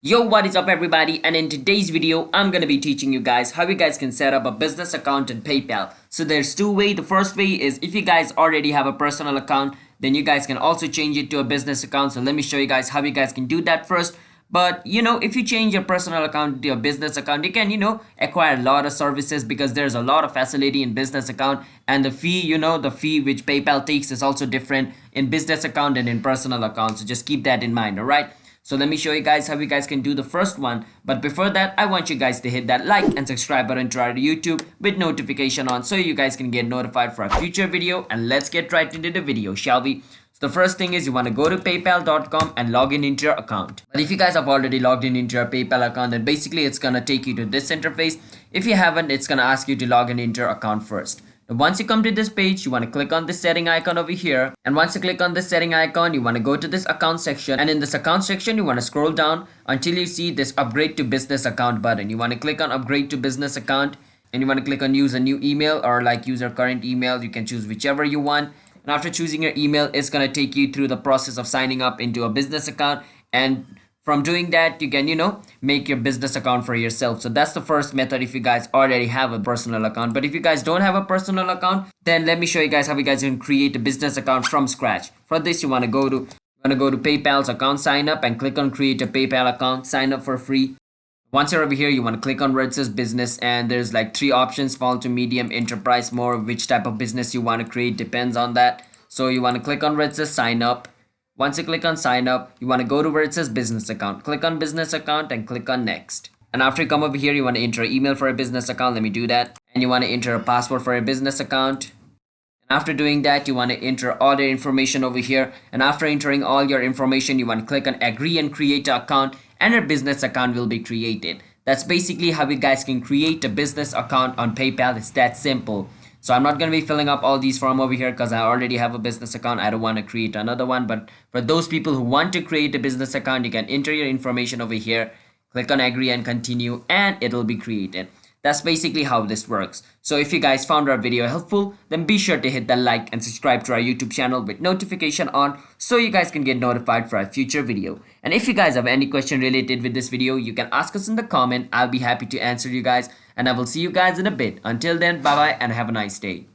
Yo, what is up everybody, and in today's video I'm gonna be teaching you guys how you guys can set up a business account in PayPal. So there's two ways. The first way is if you guys already have a personal account, then you guys can also change it to a business account. So let me show you guys how you guys can do that first. But if you change your personal account to a business account, you can acquire a lot of services because there's a lot of facility in business account, and the fee, the fee which PayPal takes is also different in business account and in personal account. So just keep that in mind. All right, so let me show you guys how you guys can do the first one. But before that, I want you guys to hit that like and subscribe button to our YouTube with notification on so you guys can get notified for a future video. And let's get right into the video, shall we? So the first thing is you want to go to paypal.com and log in into your account. But if you guys have already logged in into your PayPal account, then basically it's going to take you to this interface. If you haven't, it's going to ask you to log in into your account first. Once you come to this page, you want to click on this setting icon over here, and once you click on this setting icon, you want to go to this account section, and in this account section you want to scroll down until you see this upgrade to business account button. You want to click on upgrade to business account, and you want to click on use a new email, or like use your current email. You can choose whichever you want, and after choosing your email, it's going to take you through the process of signing up into a business account. And from doing that, you can make your business account for yourself. So that's the first method if you guys already have a personal account. But if you guys don't have a personal account, then let me show you guys how you guys can create a business account from scratch. For this, you want to go to PayPal's account sign up and click on create a PayPal account, sign up for free. Once you're over here, you want to click on where it says business, and there's like three options: small to medium, enterprise, more. Which type of business you want to create depends on that. So you want to click on where it says sign up. Once you click on sign up, you want to go to where it says business account. Click on business account and click on next. And after you come over here, you want to enter an email for a business account. Let me do that. And you want to enter a password for a business account. And after doing that, you want to enter all the information over here. And after entering all your information, you want to click on agree and create an account, and your business account will be created. That's basically how you guys can create a business account on PayPal. It's that simple. So I'm not going to be filling up all these forms over here because I already have a business account. I don't want to create another one. But for those people who want to create a business account, you can enter your information over here, click on agree and continue, and it'll be created. That's basically how this works. So if you guys found our video helpful, then be sure to hit that like and subscribe to our YouTube channel with notification on so you guys can get notified for a future video. And if you guys have any question related with this video, you can ask us in the comment. I'll be happy to answer you guys, and I will see you guys in a bit. Until then, bye bye and have a nice day.